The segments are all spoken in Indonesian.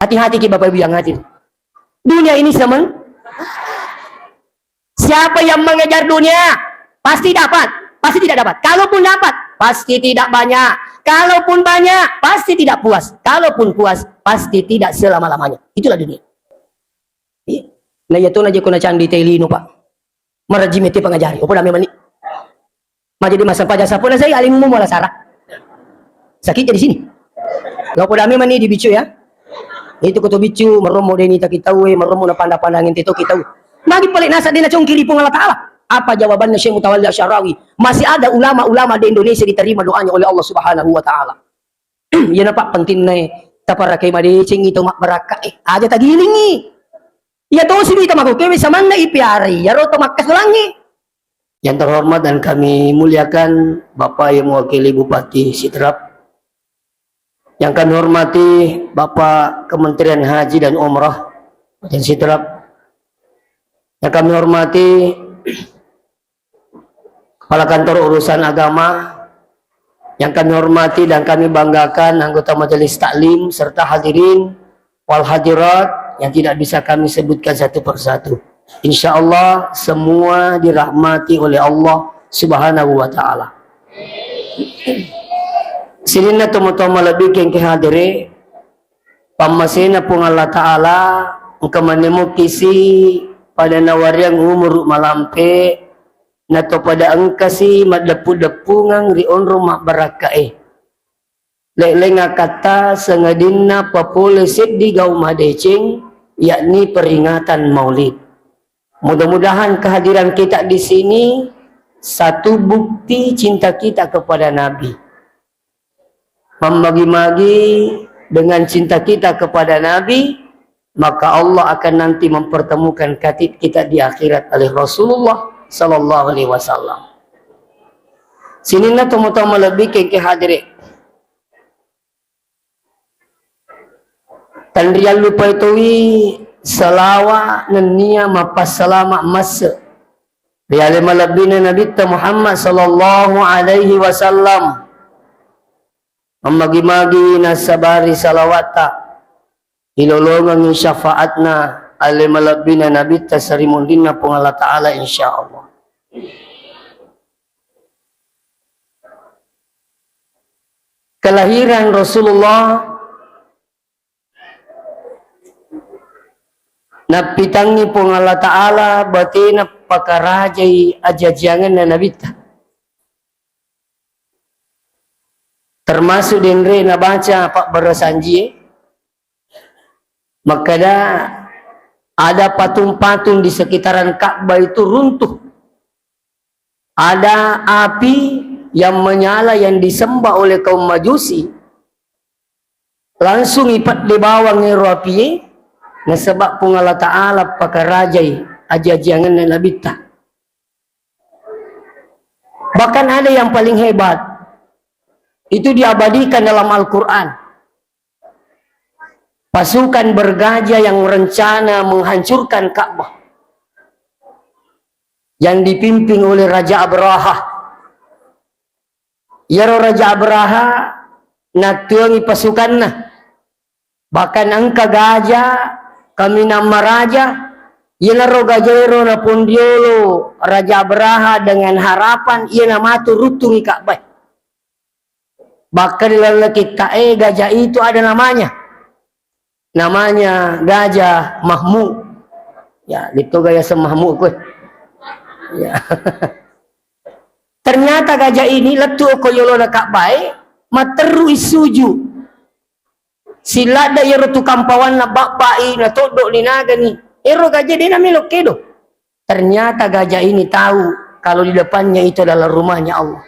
Hati-hati ki Bapak Ibu yang hadir. Dunia ini siapa yang mengejar dunia pasti dapat, pasti tidak dapat. Kalaupun dapat, pasti tidak banyak. Kalaupun banyak, pasti tidak puas. Kalaupun puas, pasti tidak selama-lamanya. Itulah dunia. Nah itu aja kuna candi telino Pak. Merajim itu pengajari. Opo dami mani. Majadi masa pajasa pun saya alim mo wala sara. Sakit di sini. Opo dami mani di bicu ya. Itu kutu bicu meromo deni tak kita meromo na pandang-pandangin itu kita. Magi pelik nasa dina congkiri pun Allah Ta'ala. Apa jawabannya Syekh Mutawalli Asy'arawi? Masih ada ulama-ulama di Indonesia diterima doanya oleh Allah Subhanahu wa taala. Ya Pak penting nih tapara kay madicing itu mak baraka aja tagilingi. Ya to si bita mako kay sa man na ipiari ya ro to makkas langi. Yang terhormat dan kami muliakan Bapak yang mewakili Bupati Sidrap. Yang kami hormati Bapak Kementerian Haji dan Umrah dan Sidrap. Yang kami hormati Kepala Kantor Urusan Agama. Yang kami hormati dan kami banggakan anggota Majelis Taklim serta hadirin wal hadirat yang tidak bisa kami sebutkan satu persatu. Insya Allah semua dirahmati oleh Allah Subhanahu wa Ta'ala. Sinina tumu-tumu lebih keng kehadiri pamasina pung Allah Ta'ala engkamanemu kisi pada nawariang umur malampe nato pada engkasi madapu-dapungang rion rumah barakae lelenga kata sengadina populisit di gaum madecing yakni peringatan maulid. Mudah-mudahan kehadiran kita di sini satu bukti cinta kita kepada Nabi. Membagi-magi dengan cinta kita kepada Nabi, maka Allah akan nanti mempertemukan kita di akhirat oleh Rasulullah sallallahu alaihi wasallam. Sinina tumu-tumu lebih ke hadiri. Tandrian lupa ituwi salawa nenia mapas salama mas. Riale malabina Nabi Muhammad sallallahu alaihi wasallam. Memagi-magi nasabari salawata ilolongan syafaatna ale malabina Nabi tasarimundina pung Allah Ta'ala insyaallah. Kelahiran Rasulullah napitangi pung Allah Ta'ala batina pakarajai ajajangan na Nabi termasuk denre na baca Pak Berasanji maka ada patung-patung di sekitaran Ka'bah itu runtuh. Ada api yang menyala yang disembah oleh kaum Majusi langsung ipat di bawah ngeru api na sebab pun Allah Ta'ala pakarajai ajajangan na Nabi bahkan ada yang paling hebat itu diabadikan dalam Al-Quran. Pasukan bergajah yang rencana menghancurkan Ka'bah yang dipimpin oleh Raja Abraha. Ya Raja Abraha natuangi pasukanna. Bahkan angka gajah kami nama raja Yenaro gajero na pondiolo Raja Abraha dengan harapan ia nama turutungi Ka'bah. Bahkan lelaki tae gajah itu ada namanya gajah Mahmud ya itu gaya semahmud gue ya. Ternyata gajah ini letu koyolona Ka'bah materu isuju sila da yero tu kampawan na babai na todok ni naga ni ero gajah dia namelo kedo. Ternyata gajah ini tahu kalau di depannya itu adalah rumahnya Allah.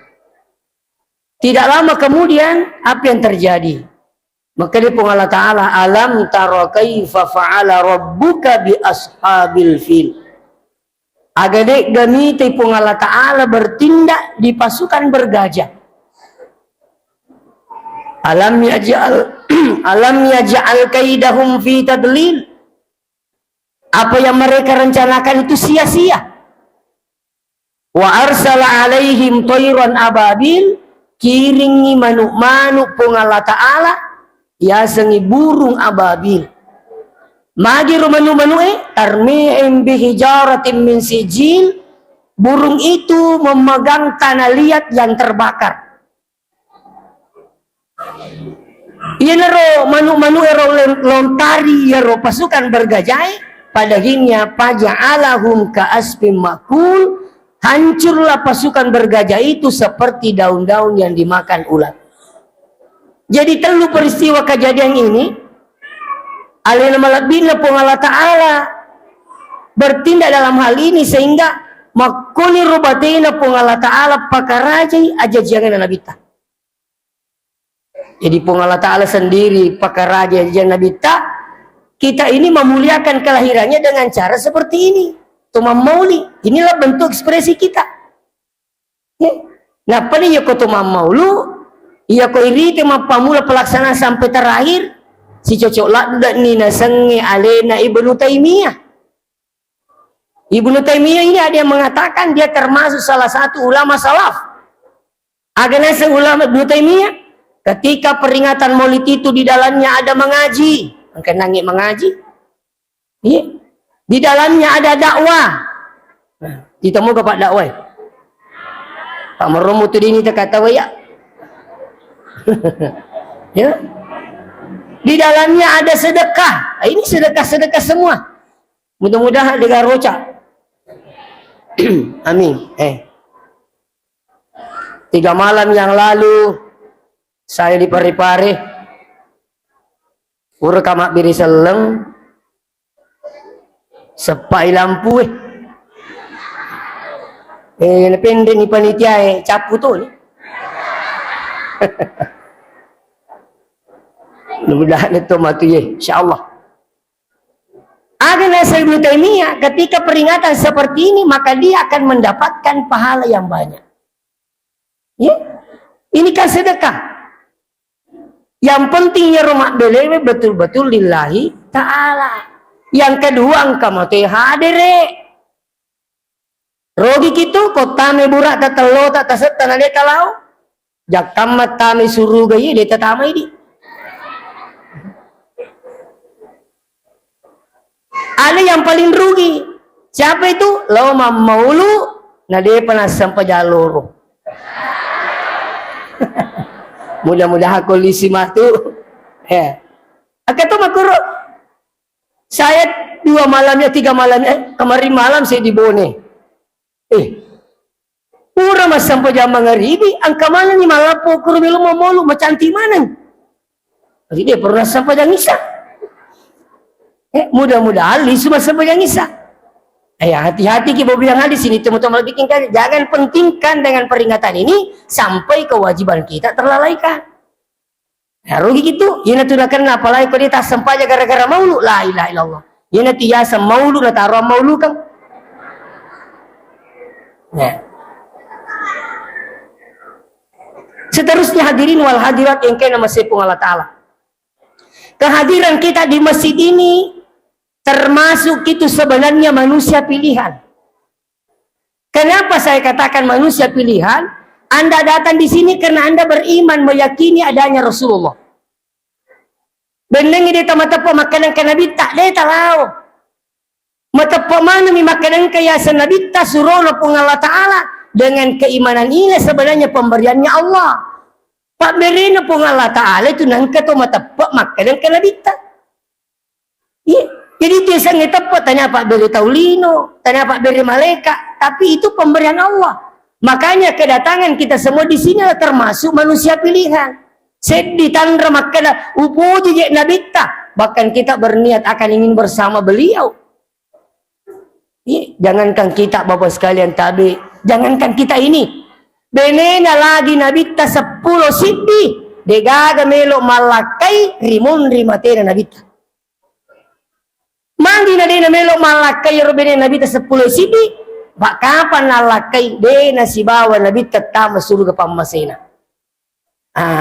Tidak lama kemudian apa yang terjadi? Maka dia pun Allah Ta'ala alam tara kaifa fa'ala rabbuka bi ashabil fil. Agade gamite pun Allah Ta'ala bertindak di pasukan bergajah. Alam yaj'al kaidahum fi tadlil. Apa yang mereka rencanakan itu sia-sia. Wa arsala alaihim tayran ababil. Kiringi manuk-manuk pun Allah Ta'ala ya sengi burung ababil Magi rumanu-manu tarmi'im bihijaratin min sijil. Burung itu memegang tanah liat yang terbakar. Iya nero manu-manu ero lontari ero pasukan bergajai pada akhirnya paja'alahum ka'asfim makul. Hancurlah pasukan bergajah itu seperti daun-daun yang dimakan ulat. Jadi telu peristiwa kejadian ini alina malabina pun Allah Ta'ala bertindak dalam hal ini sehingga makuni rubatina pun Allah Ta'ala pakarajai aja jangan nabita. Jadi pun Allah Ta'ala sendiri pakarajai aja nabita. Kita ini memuliakan kelahirannya dengan cara seperti ini. Tuma mauli, inilah bentuk ekspresi kita. Ya. Nah, pada ya kau tuma maulu, ya kau iri tema pamula pelaksanaan sampai terakhir, si cocok lakda nina sengi alena Ibnu Taimiyah. Ibnu Taimiyah ini ada yang mengatakan dia termasuk salah satu ulama salaf. Aganasa ulama Ibnu Taimiyah, ketika peringatan Maulid itu di dalamnya ada mengaji, angkat nangis mengaji. Iya. Di dalamnya ada dakwah. Nah, kita mau ke Pak dakwah. Pak Meromo tu ini kata ya. Ya. Di dalamnya ada sedekah. Ini sedekah-sedekah semua. Mudah-mudahan dengan roca. Amin. 3 malam yang lalu saya di Parepare. Urkamak biri seleng. Sepai lampu pendek ni panitia capu tu ni. Mudah-mudahan itu matu ye, insyaallah. Ada nasihat Ibnu Taimiyah ketika peringatan seperti ini maka dia akan mendapatkan pahala yang banyak. Ya, ini kan sedekah. Yang pentingnya rumah belewe betul-betul lillahi ta'ala. Yang kedua engkau mau hadir rogi gitu kota me burak tak telo tak taset tanah dia talau jakam mata me suruh gaya dia tatamai di ada yang paling rugi siapa itu lo maulu nah dia pernah sampai jalur mudah-mudahan kondisi matu ya akan makuro. Saya 2 malamnya 3 malamnya kemarin malam saya di Bone. Pura mas sampai jam magharibi angka mana ni malapo kurmilu mamolu macanti mana? Jadi dia pernah sampai jam isya. Mudah-mudahan lisu mas sampai jam isya. Hati-hati kita bilang hadis sini teman-teman bikin kan jangan pentingkan dengan peringatan ini sampai kewajiban kita terlalaikan. Ya rugi gitu, ya nanti kena apalagi kalau dia tak sempat aja gara-gara maulu, la ilaha illallah. Ya nanti ya semaulu, nanti taruh maulu kan. Nah. Seterusnya hadirin wal hadirat yang kena masih pun Allah Ta'ala. Kehadiran kita di masjid ini termasuk itu sebenarnya manusia pilihan. Kenapa saya katakan manusia pilihan? Anda datang di sini karena Anda beriman meyakini adanya Rasulullah. Benengi dia matapo makanan Nabi tak dia tahu. Matapo mana mi makanan kaya Nabi tak suruh pun Allah Ta'ala. Dengan keimanan ini sebenarnya pemberiannya Allah. Pak berina pun Allah Ta'ala itu nangka to matapo makanan Nabi tak. Jadi itu yang tepat tanya Pak beri taulino, tanya Pak beri malaikat, tapi itu pemberian Allah. Makanya kedatangan kita semua di sini termasuk manusia pilihan. Sedih tandra makana upuji je nabita. Bahkan kita berniat akan ingin bersama beliau. Jangankan kita Bapak sekalian tabi, jangankan kita ini. Benena lagi nabita 10 siddi. Degaga melo malakai rimun rimatena nabita. Mandi na dena melo malakai robene nabita 10 siddi. Bak kapan nalakai dena si bawa nabi tetap surga pamasena.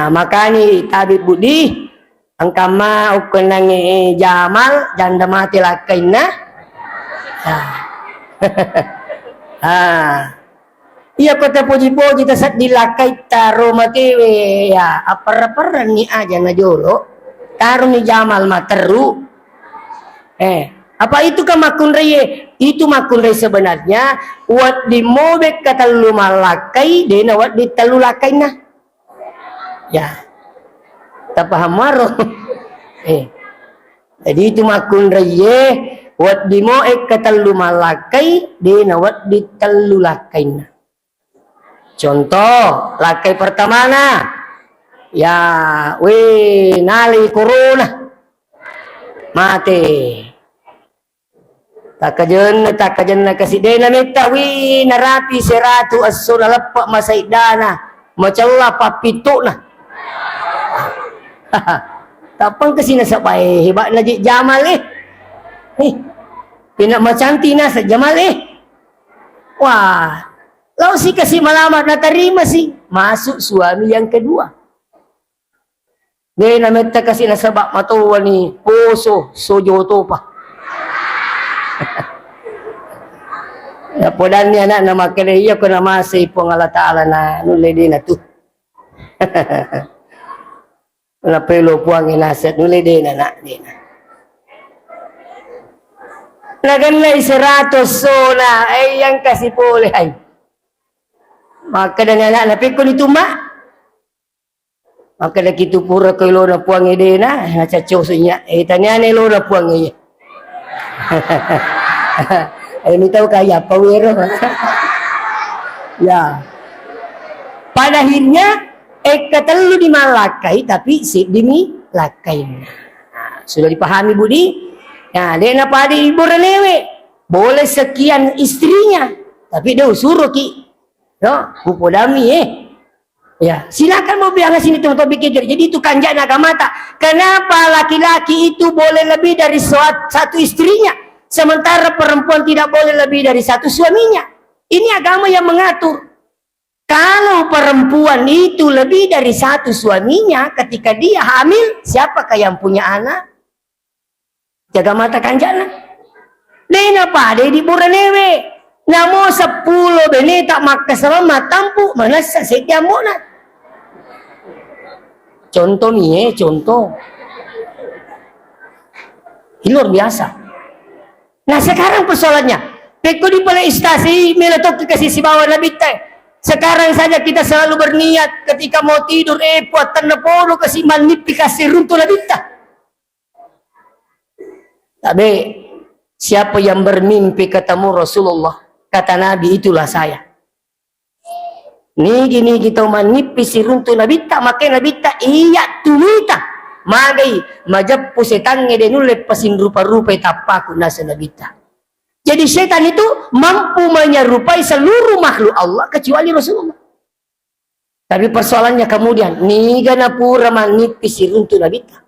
Makanya tabi budi angkama ukenange jamal janda mati lakaina. Iya kota puji-puji tasat dilakai taruh mati ya apa-apa ni aja na jolo taruh ni jamal materu. Apa itu kan makun reye? Itu makun reye sebenarnya wat di mobek kata lu malakai dena wat di telu lakaina. Ya. Tak paham maro. Jadi itu makun reye wat di moek kata lu malakai dena wat di telu lakaina. Contoh, lakai pertama nah. Ya, nali corona. Mati. Takajen na kasi dena mita narapi seratu asuna lepak masaidana macalla papito na. Tapang kasi nasa bae hebat na Jamal pinak macanti na sa Jamal Wah, lalu si kasi malamat na tarima si masuk suami yang kedua. Dena mita kasi nasabak matuwa ni Poso Sojoto pa. Ya podan ni anak nama kerja ko na masay po ng Allah Ta'ala na nulay din na to. Wala pelo po ang inasat nulay din na din. Naganlay serato sola ay yang kasi po ay. Maka na anak napik ko nito ma. Maka na kito pura ko ilo na po ang idena. Nachachoso niya. Tanya na ilo na po ang iya. Ini tahu kaya pawero. Ya. Pada akhirnya katelu di malakai tapi si dimi lakai. Nah, sudah dipahami Budi? Nah, dia napa di ibu renewe. Boleh sekian istrinya, tapi dia suruh ki. No, upodami Ya, silakan mau bilang sini teman-teman bikin. Jadi itu kanjak naga mata. Kenapa laki-laki itu boleh lebih dari satu istrinya, sementara perempuan tidak boleh lebih dari satu suaminya? Ini agama yang mengatur. Kalau perempuan itu lebih dari satu suaminya, ketika dia hamil, siapakah yang punya anak? Jaga mata kanjana. Dena pa, di buranewe. Namo 10 beneta makasama tampu manasa setiamona. Contoh nih contoh. Ini luar biasa. Nah sekarang persoalannya, peko di pala istasi meletok kasih si bawah nabi teh. Sekarang saja kita selalu berniat ketika mau tidur buat tanda polo kasih manip kasih runtuh nabi teh. Tapi siapa yang bermimpi ketemu Rasulullah, kata Nabi itulah saya. Nigi kita manipis runtuh nabita makai nabita iya tumita magai majappu setan ngedenule pasin rupa-rupa tapaku nasa nabita. Jadi setan itu mampu menyerupai seluruh makhluk Allah kecuali Rasulullah. Tapi persoalannya kemudian niga napura manipis runtuh nabita.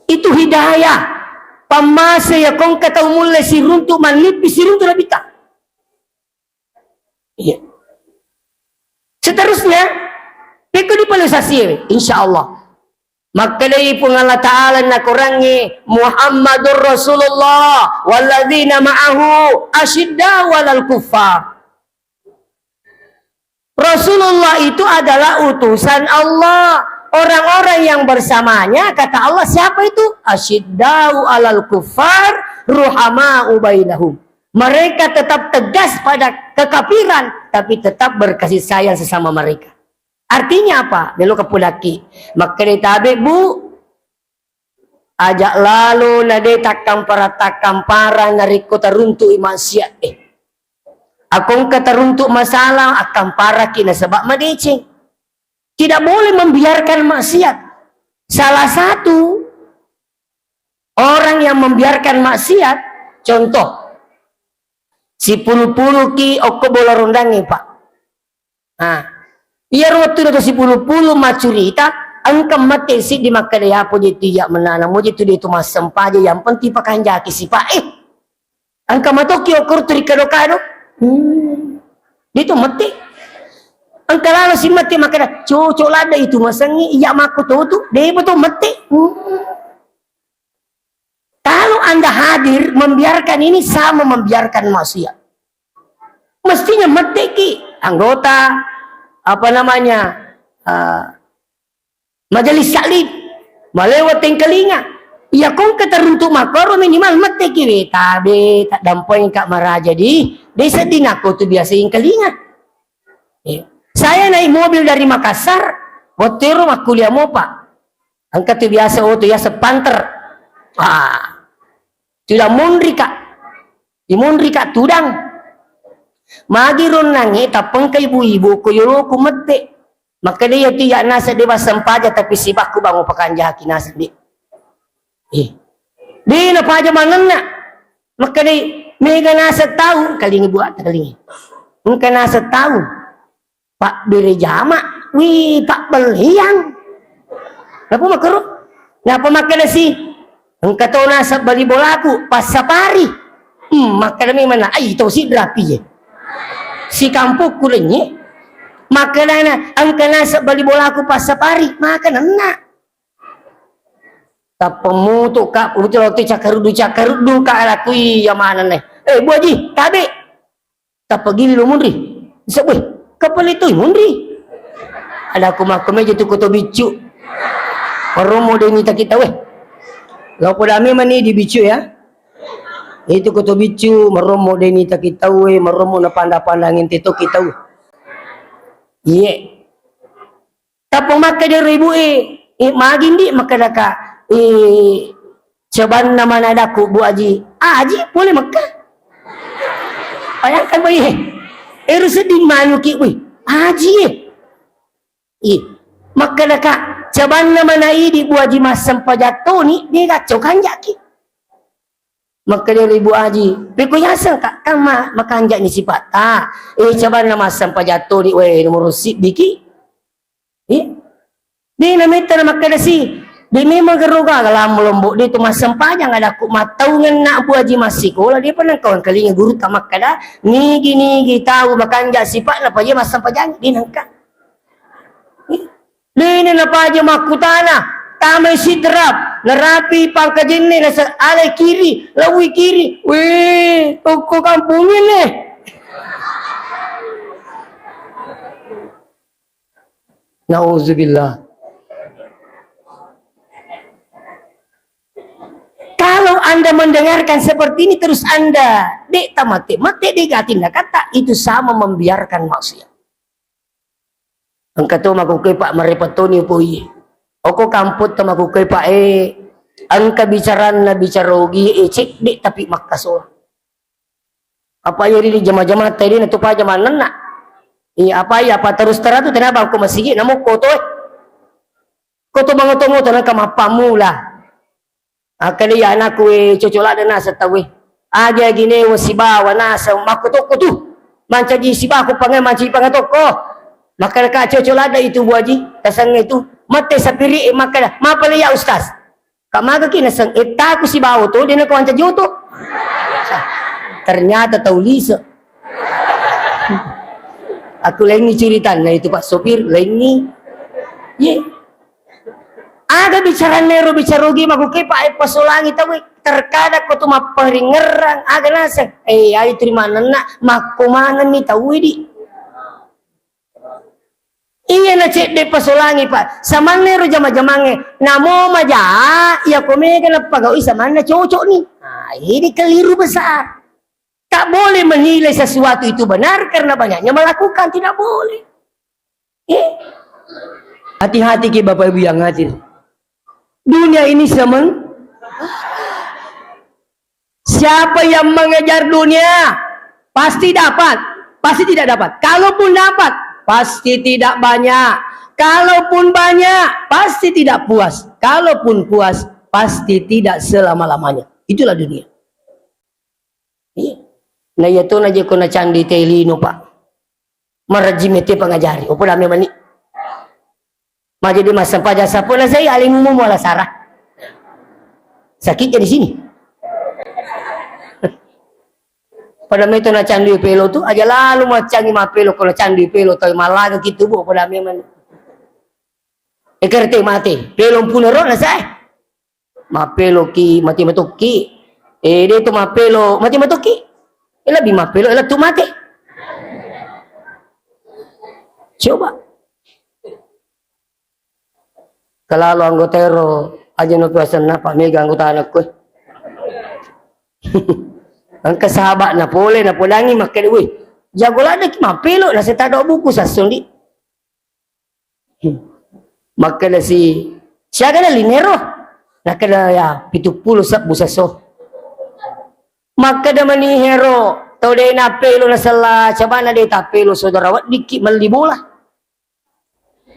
Itu hidayah. Pamasa ya kong kata mulai si runtuh manipis si runtuh nabita. Iya. Seterusnya, itu dipalisasi, insya Allah. Maka dari Allah Ta'ala na kurangi Muhammadur Rasulullah walladzina ma'ahu asyidda walal kuffar. Rasulullah itu adalah utusan Allah. Orang-orang yang bersamanya, kata Allah, siapa itu? Asyiddau alal kuffar ruhama'u bainahum. Mereka tetap tegas pada kekafiran, tapi tetap berkasih sayang sesama mereka. Artinya apa? Melu kepulaki. Maka ditabe bu, ajak lalu nade takam para nariko teruntuk maksiat. Akong keteruntuk masalah akan para kina sebab madeceng. Tidak boleh membiarkan maksiat. Salah satu orang yang membiarkan maksiat, contoh. Si pulu-pulu ki oko bola rondangi pak. Nah, iya waktu itu si pulu-pulu macurita, angkam mati si di makanya apa jadi ya menanam, mau jadi itu mas sempaja yang penting pakai jaki si pak. Angkam matoki okur turi kado-kado, itu mati. Angka lalu si mati makanya cocok lada itu masangi iya maku tuh dia betul mati. Kalau Anda hadir membiarkan ini sama membiarkan maksiat. Mestinya meteki anggota apa namanya majelis salib melewati telinga. Ya kong keteruntuk makoro minimal mete kiwe tabe tak dampoin kak maraja di desa dinako tuh biasa yang kelingat. Ya. Saya naik mobil dari Makassar, waktu rumah kuliah mau pak, angkat tuh biasa tuh ya sepanter, tidak mundri kak, di mundri kak tudang, magiron nangi tapeng ke ibu-ibu kuyolo kumete, maka dia tidak nasa dewa sempaja tapi si baku bangun pakanja haki nasa di. Di na pa manan na makani mega nasa tahu kali buat kali mungkin nasa tahu pak beri jama wi pak belhiang napa makro napa makana si engka to nasa bali bolaku pas safari makana mi mana ai to si drapi je si kampung kulenye makana na engka nasa bali bolaku pas safari makana na tapemu tu kak betul waktu cakarudu kak lakui yang mana nih Bu Haji tabe tak pergi lu mundri sebut kapal itu mundri ada aku mak meja tu koto bicu romo deni tak kita weh lau pada ame mani di bicu ya itu koto bicu meromo deni tak kita weh meromo na pandang-pandangin itu kita weh iya tapong maka dari ibu magin di maka daka cobaan nama nadaku Bu Haji Haji boleh Mekah bayangkan bayi sedih manuki wih Haji maka naka cobaan nama naidi Bu Haji masam pajato ni dia kacau kanjaki maka dari Bu Haji beku yasang kak kama makanjak ni sifat cobaan nama masam pajato ni weh nomor sip biki dia namita na makadasi di memang geroga kalau melombok dia tu masam panjang ada aku matau ngena Bu Haji masih sekolah dia pernah kawan kalinya guru tamak kada nigi tahu bahkan jak sifat apa je masam panjang dia nangka ini apa aja makutana tamai sidrap nerapi pangkajen ni nasa alai kiri lawi kiri weh toko kampung ini nauzubillah. Kalau Anda mendengarkan seperti ini terus Anda dek tamate mate degatin kata itu sama membiarkan maksiat. Angka tu makukai pak merepotoni poi. Oko kamput tu makukai pak angka na bicarogi cek dek tapi makasor. Apa ya di jama-jama tadi na tu pa jama nana. Apa terus teratu tenabang ko masigi namo koto. Koto bangoto-ngoto nang kamapamu lah. Kali ya anak kue cocola dan nasa tawe aja gini wasibawa nasa makuto tu manca di sibaku pangai manci pangatoko maka ka cocola ada itu Bu Haji tasang itu mate sapiri maka mapala ya ustaz kamaga kinasang etaku sibawa tu dia nak manca joto ternyata taulisa aku lain ni ceritan nah itu Pak sopir lain ni ada bicara nero bicara rugi makukai pak pasolangi tahu terkadang kau tu maperingerang ada nasa ayo terima nana makumangan ni tahu di iya na cek de pasolangi pak sama nero jama-jamange namo maja ya komega na pagawi sama na cocok ni ini keliru besar tak boleh menilai sesuatu itu benar karena banyaknya melakukan tidak boleh hati-hati ke bapak ibu yang hadir. Dunia ini siapa yang mengejar dunia pasti dapat, pasti tidak dapat. Kalaupun dapat, pasti tidak banyak. Kalaupun banyak, pasti tidak puas. Kalaupun puas, pasti tidak selama-lamanya. Itulah dunia. Nah ya tuh naja kena candi telino pak. Marajimete pengajari. Opo dami mani. Maju di masa pajasa pun saya alim umum wala sarah. Sakitnya di sini. Pada itu na candi pelo tu aja lalu macangi mapelo kalau candi pelo toy malaga gitu bu pada memang. Ekerte mati pelo puno ro na saya. Mapelo ki mati matoki. Dia tu mapelo mati matoki. Lebih mapelo tu mati. Coba. Kalau anggotero aja no puasa napa megang utang aku. Ang kasahabat na pole na pulangi makin wih. Jago lada ki mapelo na sa tada buku sa sundi. Maka na siya ka na linero. Nakada ya 70 sa busaso. Maka na manihero. Tau day na pelo na sala. Coba na day tapelo saudara. Wat dikit mali bola.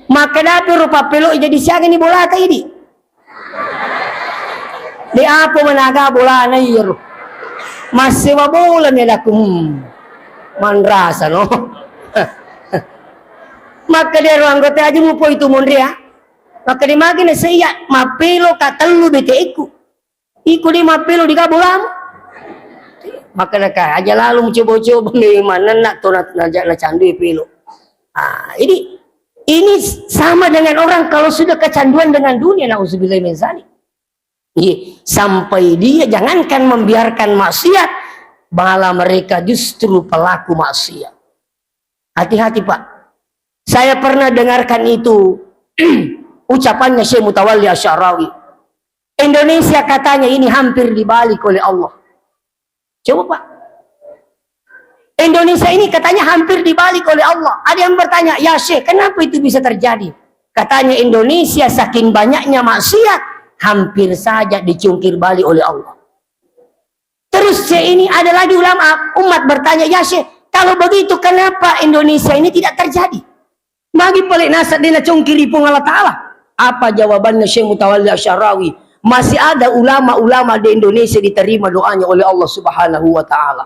Maka na pero papelo jadi siya ka ni bola tayo di. Di apo managa bola na hero. Masih bola nila kung manrasa no. Maka dia anggota aja mo po itu mondria. Maka di magi na saya mapelo katelu bete iku. Iku di mapelo di kabolam. Maka naka aja lalu coba-coba nih mana nak tonat najak na candu pelo. Ini sama dengan orang kalau sudah kecanduan dengan dunia, nauzubillah min zalik. Sampai dia jangankan membiarkan maksiat, malah mereka justru pelaku maksiat. Hati-hati Pak. Saya pernah dengarkan itu ucapannya Syekh Mutawalli Asy'arawi. Indonesia katanya ini hampir dibalik oleh Allah. Coba Pak. Indonesia ini katanya hampir dibalik oleh Allah. Ada yang bertanya, ya Syekh, kenapa itu bisa terjadi? Katanya Indonesia saking banyaknya maksiat, hampir saja dicungkir balik oleh Allah. Terus ini ada lagi ulama umat bertanya, ya Syekh, kalau begitu kenapa Indonesia ini tidak terjadi? Magi pelik nasab dina cungkiri pun Allah Ta'ala. Apa jawabannya Syekh Mutawalli Asy'arawi? Masih ada ulama-ulama di Indonesia diterima doanya oleh Allah Subhanahu wa Ta'ala.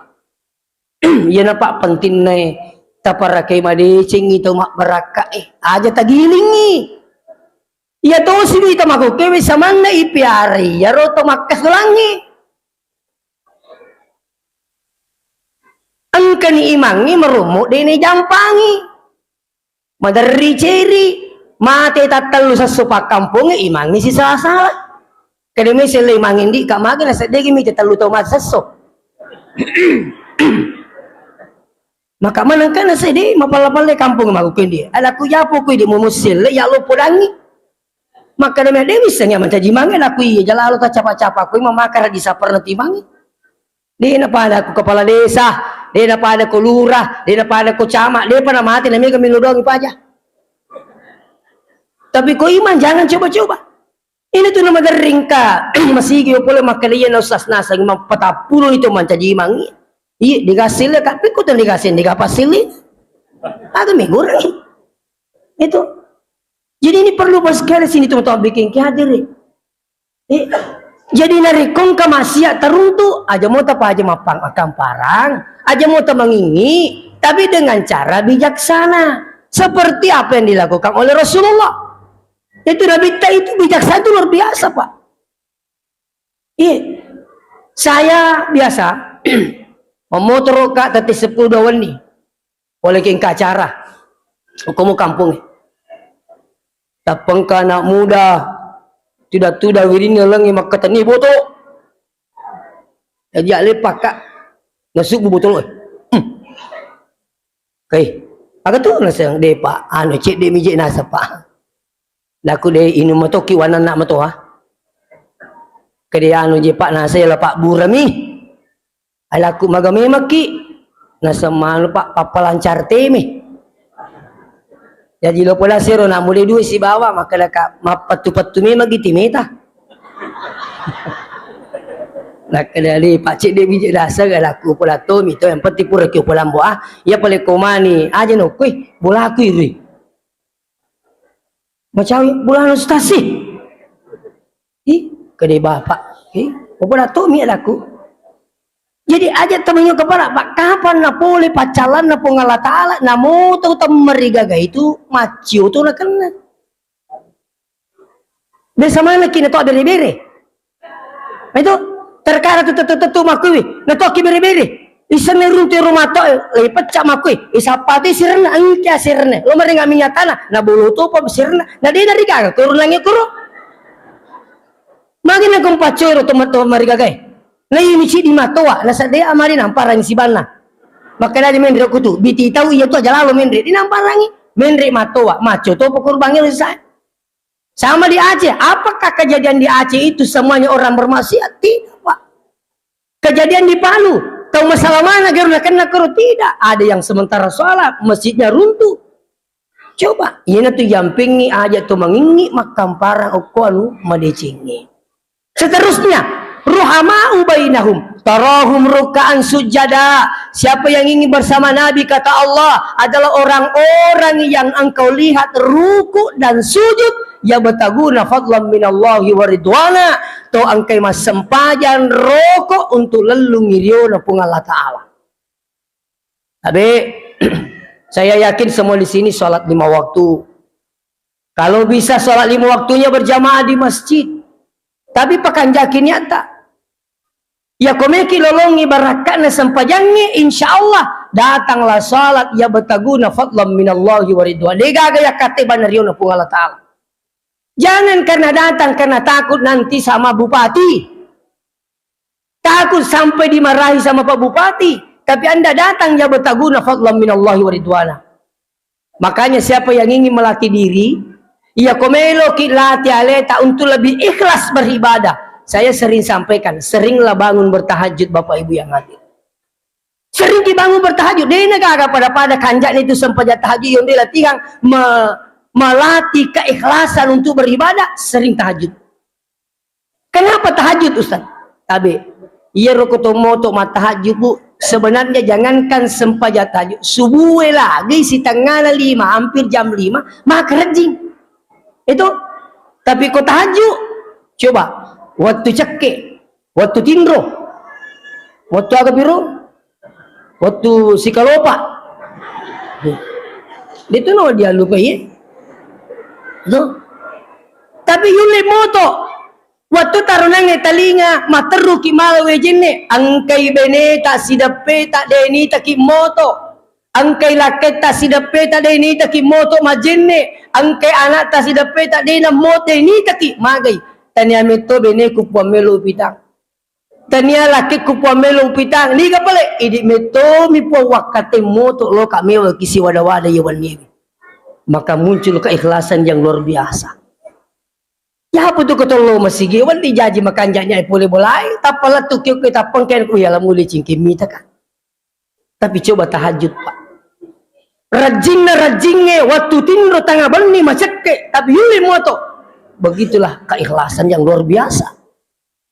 Ya nampak penting nih taparakai madecing itu mak beraka aja tagilingi. Ya to si kita mako kewe samana ipiari ya roto makas ulangi. Angkani imangi merumuk dene jampangi. Madari ceri mate tatalu sa supak kampung imangi si salah-salah. Kademe sila imangin di ka magina sa degi mi tatalu to masaso. Maka manangka na sa di mapalapal kampung makukin di. Alaku yapo ko di mumusil ya lo pudangi. Maka na may bisa nga man tajimangin aku iya jalalo ta capa-capa ko mamakar di sapar na timangin. Di na pa ko kepala desa, di na pa ko lurah, di na pa ko camat, di pa na mati na may kami nudong ipaja. Tapi ko iman jangan coba-coba. Ini tuh nama garing ka masigi pula makalian na usas nasa mapatapulo ito man tajimangin. Iya dikasih lah tapi ko tuh dikasih dikapasili. Ada mingguran. Itu. Jadi ini perlu pas sekali sini teman-teman bikin kehadirin. Jadi narikong kamasia teruntu aja mau apa aja mapang akan parang, aja mau mengingi, tapi dengan cara bijaksana. Seperti apa yang dilakukan oleh Rasulullah. Itu Nabi itu bijaksana itu luar biasa Pak. Iya, saya biasa memotor kak tadi 10 dawan nih, oleh kengka cara, kamu kampung. Tapang ka anak muda tidak tuda wirin ngelang yang makatani boto jadi lepak kak nasuk botol okay aga tu nasa de pa ano cek de mijik nasa pa laku de inu matoki wana nak mato ha kede anu je pak nasa ya pak burami alaku magame maki nasa malu pak papalancar teme. Jadi lo pola sero na mulai dua si bawa maka laka mapatu-patu me magiti meta. Laka dari pak cik dia bijak dasar laku pola to mito yang penting pura kyo pola boa ya pole komani aja no kui bola aku iri. Macam bola no stasi. Kede bapak. Pola to mi laku. Jadi aja temennya kepala pak kapan na boleh pacalan na pengala taala na moto temerigaga itu macio tu na kena. Besa mana kini to bere-bere. Itu terkara tu makui na to ki bere-bere. Isa merun tu rumah to lepat cak makui. Isa pati sirna angkia sirna. Lo meringa minyatana na bulu tu pa sirna. Na dia dari gaga turun langi kuro. Magi na kong pacoro to marigaga. Na imici di matoa, nasa dia amari namparang si bana. Maka dari mendri aku tu, biti tahu iya tu aja lalu mendri di namparangi, mendri matoa, maco tu pokur bangil saya. Sama di Aceh. Apakah kejadian di Aceh itu semuanya orang bermaksiat? Tidak, Pak. Kejadian di Palu, tahu masalah mana karena kena kero? Tidak. Ada yang sementara sholat, masjidnya runtuh. Coba, ini tuh jampingi aja tuh mengingi makam parang okuanu madecingi. Seterusnya, ruhama'u bainahum, tarahum ruka'an sujada. Siapa yang ingin bersama Nabi, kata Allah, adalah orang-orang yang engkau lihat ruku dan sujud, ya bataguna fadlan minallahi wa ridwana, to angkai mas sempajan rokok untuk lelu ngiriona pun Allah Ta'ala. Tapi saya yakin semua di sini sholat 5 waktu. Kalau bisa sholat 5 waktunya berjamaah di masjid. Tapi pakan jakinnya tak. Ya komeki lolongi barakana sempajannya, insya Allah datanglah sholat ya bataguna fadlan minallahi wa ridwan. Degaga ya kate banariona pun Allah Ta'ala. Jangan karena datang karena takut nanti sama bupati. Takut sampai dimarahi sama Pak Bupati. Tapi Anda datang ya bataguna fadlan minallahi wa ridwana. Makanya siapa yang ingin melatih diri, ya komelo kilati aleta untuk lebih ikhlas beribadah. Saya sering sampaikan, seringlah bangun bertahajud Bapak Ibu yang hadir. Sering dibangun bertahajud. Dia negara pada kanjak itu sempat tahajud yang dia latihan melatih keikhlasan untuk beribadah, sering tahajud. Kenapa tahajud Ustaz? Tapi iya rokotomoto matahajud Bu. Sebenarnya jangankan sempajat tahajud, subuh lagi si tengah 5, hampir jam 5 maka rejing itu. Tapi kau tahajud, coba waktu ceke, waktu tindro, waktu agak biru, waktu sikalopa itu no dia lupa ya itu. Tapi yuli moto waktu tarunange talinga materu ki malawe jenne angkai bene tak sidape tak deni tak moto, angkai laket tak sidape tak deni tak moto majenne, angkai anak tak sidape tak dena moto ni tak magai tania meto bene ku pamelo pitang, tania laket ku pamelo pitang ni kapale idi meto mi po wakate moto lo kamewa kisi wada-wada yawan ni. Maka muncul keikhlasan yang luar biasa. Ya apa tu kata lo masih gewan dijaji makan janya boleh boleh tapalah tu kita pengken ku ya lah mulai cingkim mita kan. Tapi coba tahajud Pak. Rajingnya waktu tindro tangga bani macake tapi yuli moto. Begitulah keikhlasan yang luar biasa.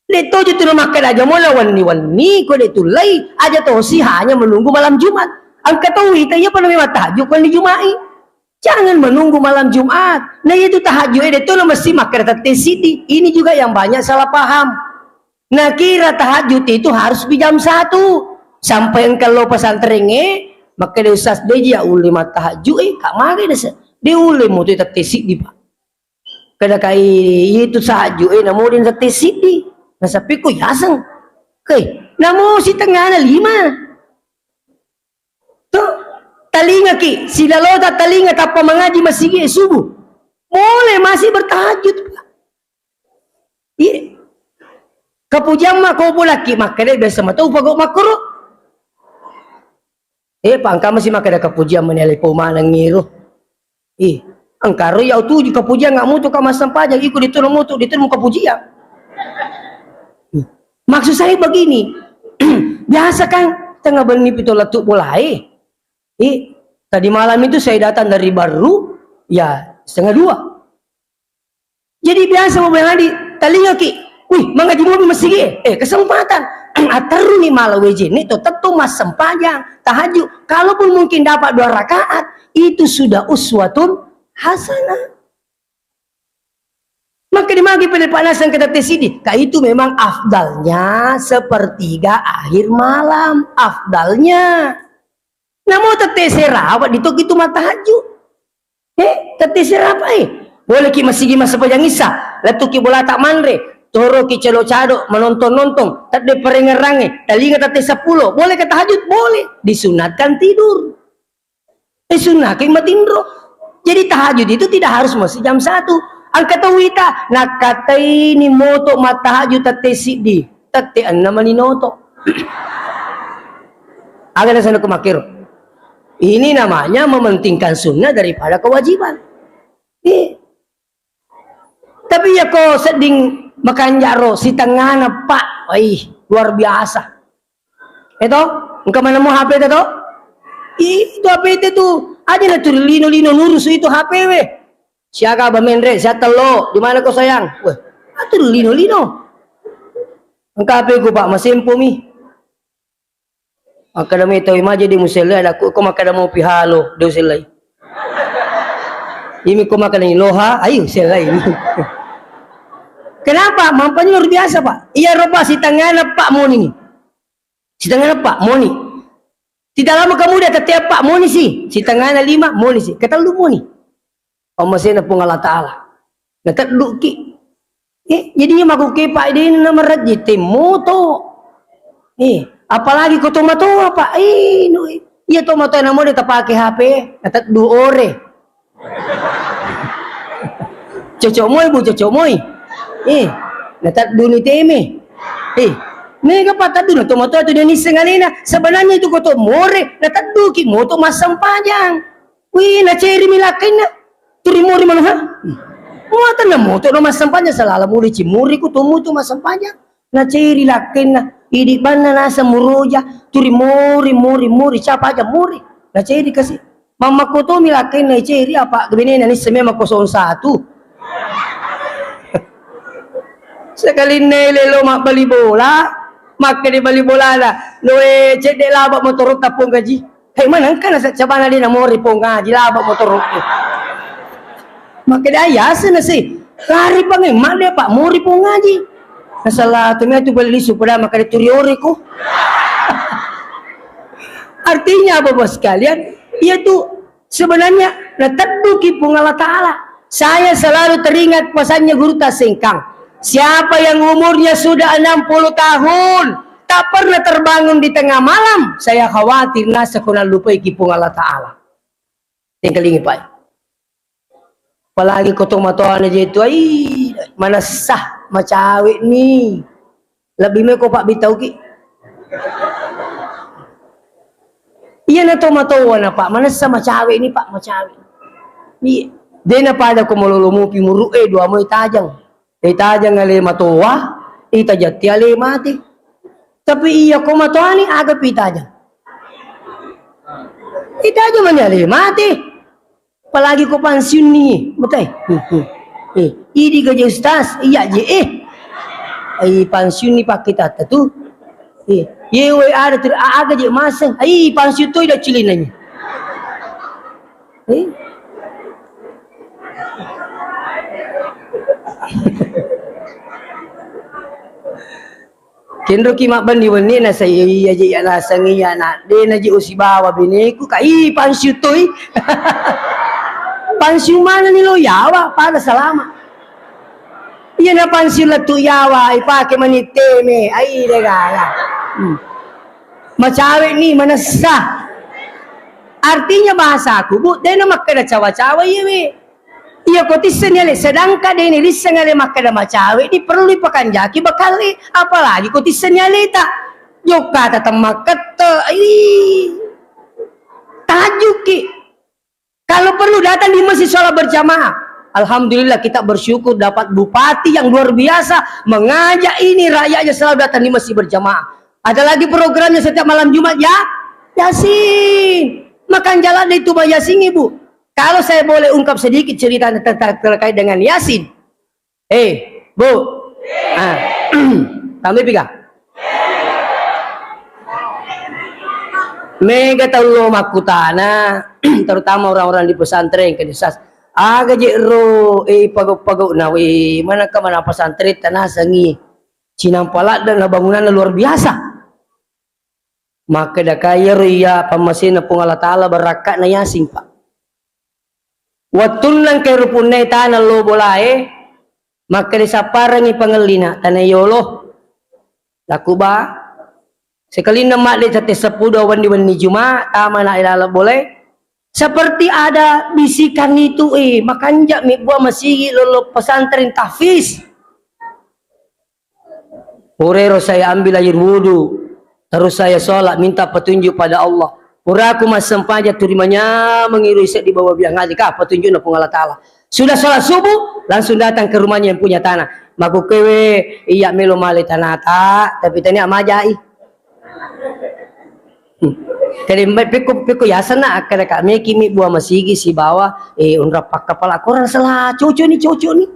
Leto je tu makan aja mula wani ko leto lai aja tu si hanya menunggu malam Jumat. Angkat tahu kita ya pada memang tahajud kan di Jumai. Jangan menunggu malam Jumat. Nah itu tahajud itu lo mesti makan TCD. Ini juga yang banyak salah paham. Nah kira tahajud itu harus di jam 1 sampai engkau pesantrennya maka dia usas dia uli mata tahajud kak mari dia uli mau itu TCD Pak. Kada kai itu tahajud namun dia TCD. Nah sapi ku yaseng. Oke, namun si tengah 5. Tuh talinga ki, sila lota talinga tanpa mengaji masih subuh. Boleh masih bertahajud. Iya. Kapujang mah kau boleh ki makanya biasa mah tahu pagok makro. Pangka masih makanya kapujang menelai pemana ngiru. Angkaro ya tu di kapujang nggak mutu kamas sampajang ikut ditolong mutu ditolong kapujang. Maksud saya begini, biasa kan tengah benih pitola tu boleh. Tadi malam itu saya datang dari Baru ya 1:30. Jadi biasa mau di talinga ki, wih mengaji mobil masih kesempatan ataru nih malah wejin itu tentu mas sempajang tahajud. Kalaupun mungkin dapat 2 rakaat itu sudah uswatun hasanah. Maka dimagi penepanasan kata tesidi, itu memang afdalnya sepertiga akhir malam afdalnya. Namun terserah awak ditok itu mata haju. Terserah apa boleh ki masih masa panjang isa. Latu ki bola tak manre. Toro ki celo-cado menonton-nonton. Tak de perengerange. Talinga tate 10. Boleh kata hajut? Boleh. Disunatkan tidur. Disunatkan matindro. Jadi tahajud itu tidak harus masih jam 1. Angkat wita. Nakatai ni moto mata hajut tate sidi. Tate an nama ni noto. Agak sana kumakiro. Ini namanya mementingkan sunnah daripada kewajiban. Tapi ya kok seding makan jaro si tengah na pak, luar biasa. Itu, engkau mana mau HP itu? Itu HP itu tuh, ada na tuh lino nurus itu HP weh. Siaga bamendre, siya telo, di mana kau sayang? Wah, itu lino. Engkau HP ku pak masimpo mi. Akademi itu imaje di musela, aku makadamo pihalo, do selai. Ini ko makan loha, ayo selai. Kenapa? Mampanya luar biasa pak. Iya roba si tangan Pak Moni nih. Si tangan Pak Moni. Tidak lama kemudian setiap Pak Moni sih. Si tangan 5 Moni sih. Kata lu Moni. Masih pun Allah Ta'ala. Ngetak duki. Jadinya maku ke Pak ini nama rajin moto. Apalagi kau tomato apa? Iya tomato yang mau dia pakai HP. Ngetak 2 ore. Cocok moy bu, cocok moy. Natat duni teme. Mega patah dulu tomato itu dan isengalena. Sebenarnya itu koto more. Natat duki moto masam panjang. Wih, na ceri milakin na. Turi mori mana ha? Muata na moto na masam panjang salala muri cimuri ko moto masam panjang. Na ceri lakin na. Idi bana nasa muroja. Turi mori siapa aja mori. Na ceri kasih. Mama ko to milakin na ceri apa gabinin ni semema 01. Sekali nelelo mak bali bola, maka di bali bola na, noe cek de labak motor tapong gaji. Hei mana kan sa cabana di namori pong gaji labak motor. Maka dia ayasa na si, kari pangai mak dia pak mori pong gaji. Nasalah tu tu bali lisu pada maka di turiori ko. Artinya apa bos kalian? Ia tuh sebenarnya natadduki pung Allah Ta'ala. Saya selalu teringat pesannya Guru Tasengkang. Siapa yang umurnya sudah 60 tahun tak pernah terbangun di tengah malam, saya khawatir nasa kuna lupa ikipung Allah Ta'ala. Tinggal ini Pak. Apalagi kotong matoan aja itu, mana sah macawe nih. Lebih meko Pak Bitau ki. Iya na tomatoan na Pak, mana sah macawe ini Pak, macawe. Iya. Dia na pada kumululumu pimuru dua mo itajang. Itajang ngale matoa, itajati ale mati. Tapi iya ko matoani agak itajang. Itajang manyale mati. Apalagi ko pensiun nih, betul. Ini gaji ustaz, iya je pensiun nih pak kita tu. Yewe ada ter aga je masang. Pensiun tu dah cilinanya. Kendro ki mak bandi wani na sa iya je na sangiya na de na je usibawa bineku kai pansiu toy. Pansiu mana ni lo yawa pada salama. Iya na pansiu la tu yawa ipake maniteme ai regala. Macawe ni manasa. Artinya bahasa aku bu de na makkada cawa-cawa yewe. Iya kotisan yale sedangkan ini lisan yale makada macawe di perlu dipakan jaki bakali apalagi kotisan yale tak joka tatang makata tajuki kalau perlu datang di masjid sholat berjamaah. Alhamdulillah kita bersyukur dapat bupati yang luar biasa mengajak ini rakyatnya selalu datang di masjid berjamaah. Ada lagi programnya setiap malam Jumat ya Yasin makan jalan itu Mbak Yasin ibu. Kalau saya boleh ungkap sedikit cerita terkait dengan Yasin. Bu. Kami pika. Mega tahu makutana, terutama orang-orang di pesantren ke desa. Aga jero pagok-pagok na mana ka mana pesantren tanah sangi. Cinampalak dan bangunan luar biasa. Maka dah kaya ria pamasin na pung Allah Ta'ala berakat na Yasin Pak. Watun lang kay rupunay tanah lo bolae maka disaparangi pangelina tanah yolo laku ba sekali nama di sate sepudo wani juma tama na ilala boleh seperti ada bisikan itu makanja mi buah masigi lolo pesantren tahfiz. Urero saya ambil air wudu terus saya sholat minta petunjuk pada Allah. Puraku mas sempaja turimanya mengiru isek di bawah biang ngaji kah petunjuknya pun Allah Ta'ala. Sudah sholat subuh langsung datang ke rumahnya yang punya tanah. Maku kewe iya melo male tanah tak tapi tani amajai. Kali peko ya sana kada kami kimi buah masigi si bawah unra pak kepala koran salah cocok nih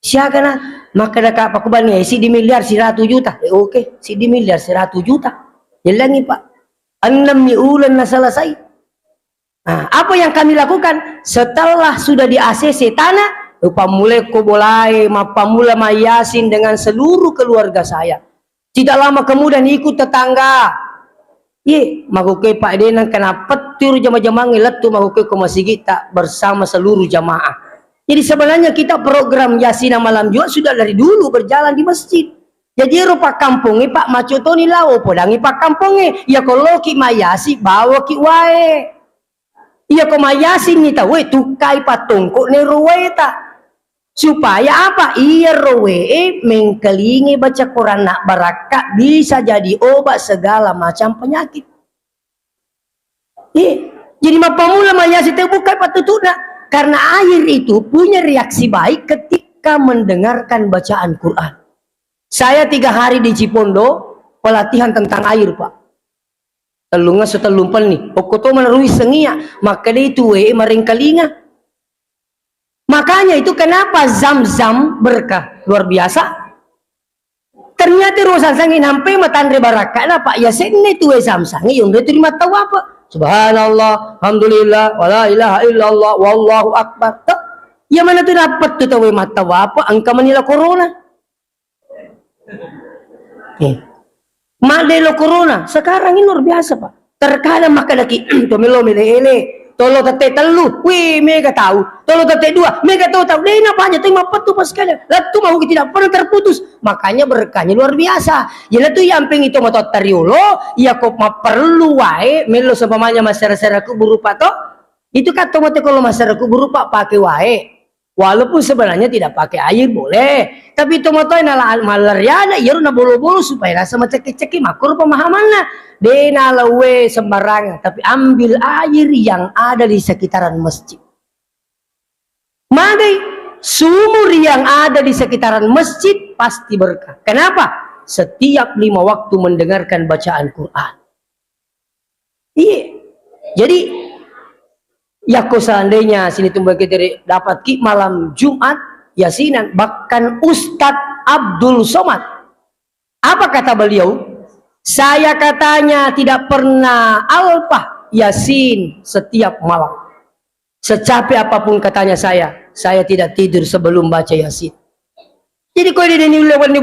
siaga na maka dak apa kubani si di miliar 100 juta oke si di miliar 100 juta jelangi pak 6 ulan na selesai. Nah, apa yang kami lakukan setelah sudah di ACC tanah pamulai ko bolai mapamula mayasin dengan seluruh keluarga saya. Tidak lama kemudian ikut tetangga. Ye, maguke Pak Denang kena petir jamaah-jamaah ngilet tu maguke ko masigi tak bersama seluruh jamaah. Jadi sebenarnya kita program Yasin malam Jumat sudah dari dulu berjalan di masjid. Jadi rupa kampungnya Pak Macotoni lao podangi Pak kampungnya. Ya kalau ki mayasi bawa ki wae. Ya ko mayasi ni ta we tukai patungko ne ruwe ta. Supaya apa? Iya rowe mengkelingi baca Quran nak barakah bisa jadi obat segala macam penyakit. Jadi mapamula mayasi terbuka patutuna karena air itu punya reaksi baik ketika mendengarkan bacaan Quran. Saya 3 hari di Cipondo pelatihan tentang air Pak. Telunga setelumpal nih. Pokoto menerui sengia maka dia itu maring kalinga. Makanya itu kenapa Zam-Zam berkah luar biasa. Ternyata ruasan sangi sampai matandre barakah na Pak Yasin itu Zam-Zam yung dia terima tahu apa. Subhanallah, alhamdulillah, wala ilaha illallah, wallahu akbar. Ya mana tu dapat tu tahu mata apa angka manila corona. Madelo corona sekarang ini luar biasa Pak. Terkadang maka lagi tomelo mele tolo tate telu, wih mega tahu. Tolo tate 2, mega tahu. Deh apa aja terima petu pas sekali. Lalu mau tidak pernah terputus. Makanya berkahnya luar biasa. Jadi tuh yang pengen itu motor tariolo, ya kok perlu wae melo seumpamanya masyarakat berupa toh. Itu kata motor kalau masyarakat berupa pakai wae. Walaupun sebenarnya tidak pakai air boleh, tapi itu motor nala malariana, ya na bolo-bolo supaya rasa macam-macam makur pemahamannya. Dena lawe sembarangan, tapi ambil air yang ada di sekitaran masjid. Madai sumur yang ada di sekitaran masjid pasti berkah. Kenapa? Setiap 5 waktu mendengarkan bacaan Quran. Iya. Jadi ya kok seandainya sini tumbang kita dapat ki malam Jumat Yasinan bahkan Ustadz Abdul Somad. Apa kata beliau? Saya katanya tidak pernah alpah Yasin setiap malam. Secapek apapun katanya saya tidak tidur sebelum baca Yasin. Jadi kau dia ni lewani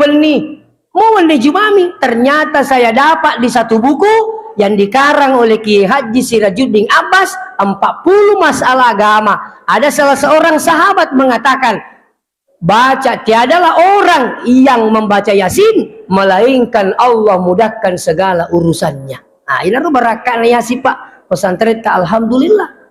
mau wande Jumami. Ternyata saya dapat di satu buku yang dikarang oleh Kiai Haji Sirajuddin Abbas 40 masalah agama. Ada salah seorang sahabat mengatakan, baca tiadalah orang yang membaca Yasin melainkan Allah mudahkan segala urusannya. Nah, ini barakah Yasin Pak. Pesantren alhamdulillah.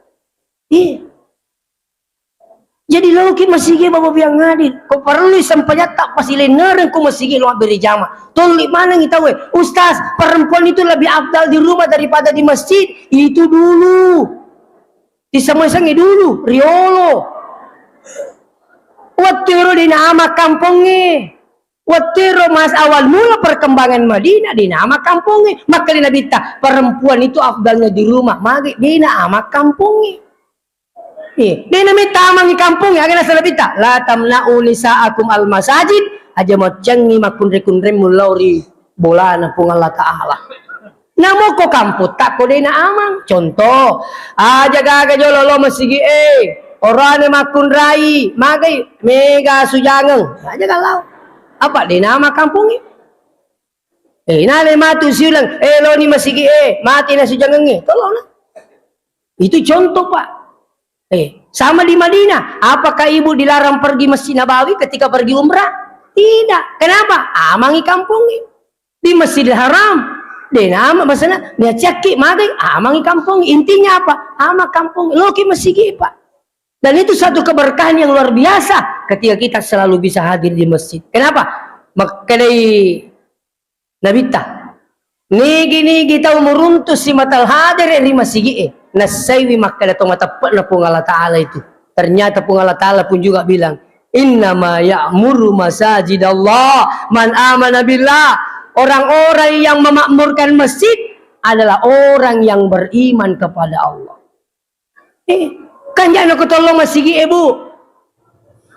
Jadi lauki masigi bawa biang ngadil. Kau perlu sampai tak pasti lenaran kau masigi lo beri jama. Tolong mana kita we? Ustaz, perempuan itu lebih afdal di rumah daripada di masjid. Itu dulu. Di semua sangi dulu. Riolo. Watiro di nama kampungnya. Watiro mas awal mula perkembangan Madinah di nama kampungnya. Maka di Nabi perempuan itu afdalnya di rumah. Maka di nama kampungnya. Dia namanya tamang di kampung ya kena salah bita. La tamna'u nisa'akum al-masajid aja mau cengi makun rekun mulauri bola na pung Allah Ta'ala. Namo ko kamput tak ko dina amang. Contoh, aja gaga jololo masigi orane makun rai magai mega sujangeng. Aja galau. Apa dina ama kampung nale matu siulang lo ni masigi mati na sujangeng tolong lah. Itu contoh Pak. Sama di Madinah. Apakah ibu dilarang pergi Masjid Nabawi ketika pergi umrah? Tidak. Kenapa? Amangi kampung. Di Masjidil Haram. Dia nama maksudnya dia cekik magai amangi kampung. Intinya apa? Ama kampung. Loki masih Pak. Dan itu satu keberkahan yang luar biasa ketika kita selalu bisa hadir di masjid. Kenapa? Makanya Nabita Nigi tahu meruntus si matal hadir ri masigi nasaiwi makka datang matapat na pung Allah Ta'ala itu. Ternyata pung Allah Ta'ala pun juga bilang, innama ya'muru masajidallah man amana billah. Orang-orang yang memakmurkan masjid adalah orang yang beriman kepada Allah. Kan jangan aku tolong masigi ibu.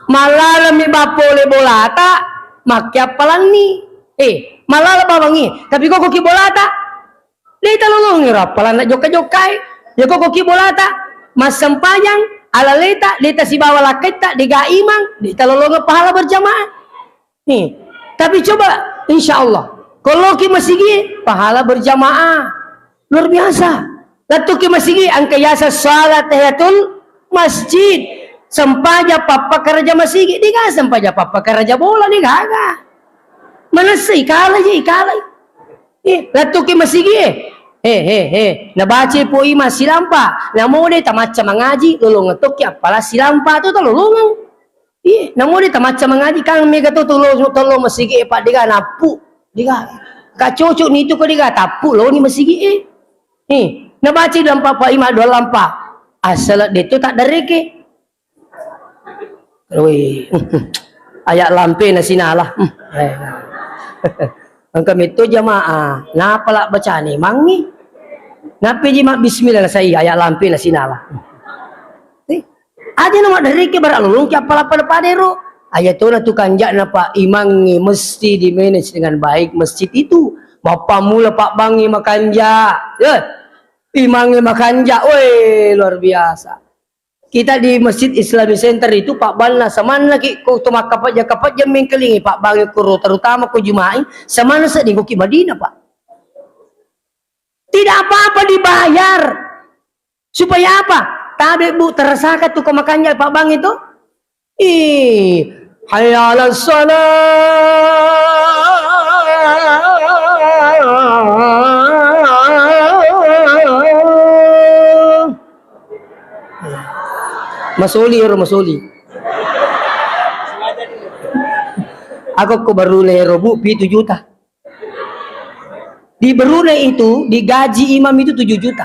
Malalami bapole bolata makya palani. Malala bawangi, tapi kok koki bolata? Lita lolongi rapalan nak joka-jokai. Ya kok koki bolata? Mas sempayang ala lita si bawa lakita diga imang, lita lolongi pahala berjamaah. Tapi coba insya Allah kalau ki masigi pahala berjamaah luar biasa. Lalu ki masigi angka yasa salat tahiyatul masjid. Sempaja papa karaja masigi, diga sempaja papa karaja bola diga. Mana sih ikalay. Lato ki masigi nabaca po ima silampa namone tamaca mangaji lolong ngetok ya pala silampa tu lolong namone tamaca mangaji kang mega tu tolong masigi pak diga napu diga kacocok ni tu ko diga tapu lo ni masigi nabaca lampa pa ima dua lampa asal detu tak dereke ayak lampe na sinalah ang kami to jamaah napala baca ni mangi napi jima bismillah na saya ayak lampi na sinala ada nama dari ke baralulung kya pala padero ayat to na tukanja na pa imangi mesti di manage dengan baik masjid itu bapak mula pak bangi makanja imangi makanja luar biasa. Kita di Masjid Islami Center itu Pak Balna samana lagi ko tumak kapat jam mengkelingi Pak Bangi kuro terutama ko Juma'i samana sa di Ki Madinah Pak. Tidak apa-apa dibayar. Supaya apa? Tabe Bu terasakan tuh kemakannya Pak Bang itu. Hayya 'alas Masoli. Aku ke Brunei Bu 7 juta. Di Brunei itu digaji imam itu 7 juta.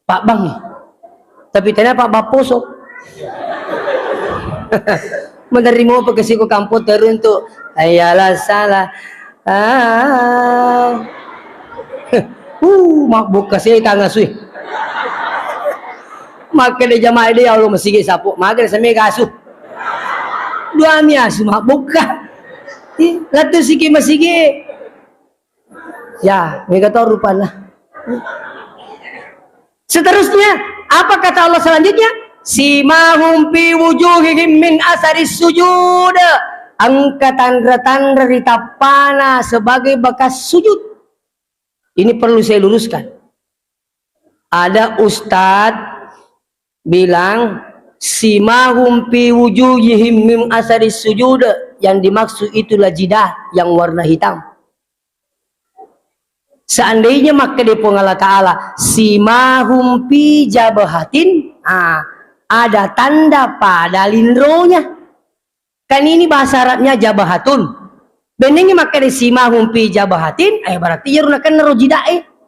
Pak Bang nih. Tapi ternyata Pak Baposok. Menerima pekesi ku kampung teruntuk. Ayalah salah. Mabuk kasih tangasui. Maka di jamaah dia Allah masih sapu maka sa mega asu dua mi asu buka latu siki masigi ya mega tahu rupanya. Seterusnya apa kata Allah selanjutnya? Simahum fi wujuhihim min asaris sujud. Angka tanda-tanda di tapana sebagai bekas sujud. Ini perlu saya luruskan. Ada ustadz bilang simahum fi wujuhihim min asaris sujud, yang dimaksud itulah jidat yang warna hitam. Seandainya maka di Allah Ta'ala simahum fi jabahatin, ada tanda pada lindronya. Kan ini bahasa Arabnya jabahatun. Beningnya maka di simahum fi jabahatin, berarti ya runakan naro jidae.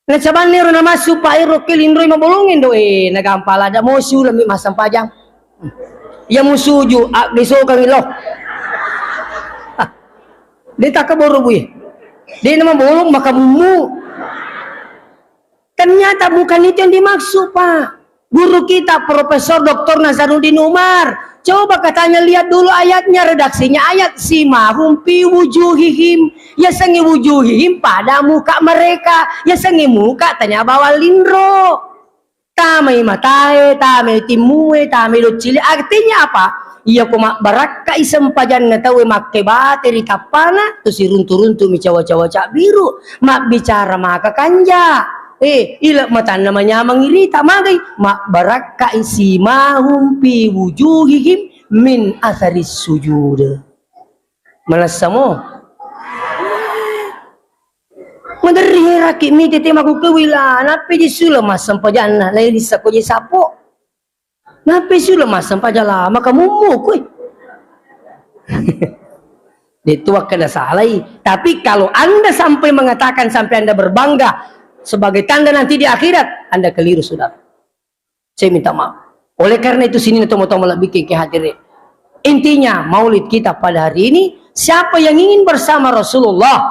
Nah saban ni runa masuk pa iro kilindroy mabolongin do nagampala da mo su lami masam pajang. Ya musuju diso kang ilo. Dia tak keburu bu. Dia nama bolong maka mumu. Ternyata bukan itu yang dimaksud Pak. Guru kita Profesor Dr. Nazaruddin Umar. Coba katanya lihat dulu ayatnya, redaksinya ayat simahum fi wujuhihim, ya sengi wujuhihim pada muka mereka, ya sengi muka tanya bawa lindro, tamai matai, tamai timue, tamai docili. Artinya apa? Iya koma baraka isem pajan ngetawe make bateri tapana tu si runtu-runtu mi cawa-cawa cak biru mak bicara maka kanja ila mata namanya mangirita magai mak baraka isi mahum fi wujuhihim min atharis sujud. Malasamo madari raki mi tete maku kewila napi di sula masam pajana lai sa ko sapo napi sula masam pajala maka mumu kuy. Dituak kena salai. Tapi kalau Anda sampai mengatakan sampai Anda berbangga sebagai tanda nanti di akhirat, Anda keliru, saudara. Saya minta maaf. Oleh karena itu sini tomo-tomo bikin kehadirin. Intinya maulid kita pada hari ini, siapa yang ingin bersama Rasulullah,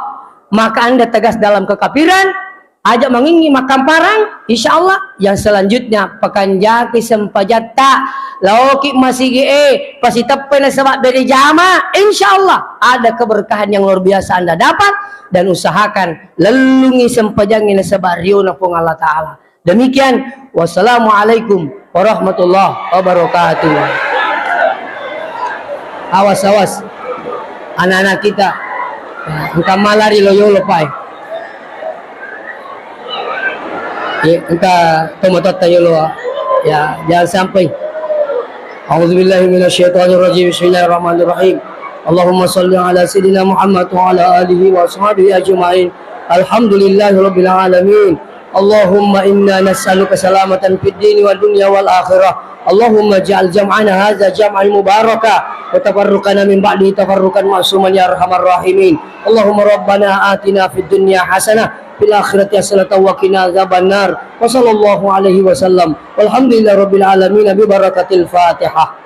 maka Anda tegas dalam kekafiran, ajak mengingi makam parang, insya Allah. Yang selanjutnya pekan jaki sempajata lauki masih pasti tepen sebab dari jama, insya Allah ada keberkahan yang luar biasa Anda dapat. Dan usahakan lelungi sempajangin sebab riuna pun Allah Ta'ala. Demikian, wassalamualaikum warahmatullahi wabarakatuh. Awas anak-anak kita, engkau malari loyolo pai. Engkau tomatot tayo ya, jangan sampai. A'udzubillahi minasyaitonirrajim. Bismillahirrahmanirrahim. Allahumma shalli ala sayyidina Muhammad wa ala alihi wa ashabihi ajma'in. Alhamdulillahirabbil alamin. Allahumma inna nas'aluka salamatan fid dini wad dunya wal akhirah. Allahumma ja'al jam'ana hadza jam'an mubaraka wa tafarruqana min ba'di tafarruqan ma'suman ya arhamar rahimin. Allahumma rabbana atina fid dunya hasanah fil akhirati hasanatan wa qina adzabannar. Wa sallallahu alaihi wasallam. Walhamdulillahirabbil alamin bi barakatil Fatihah.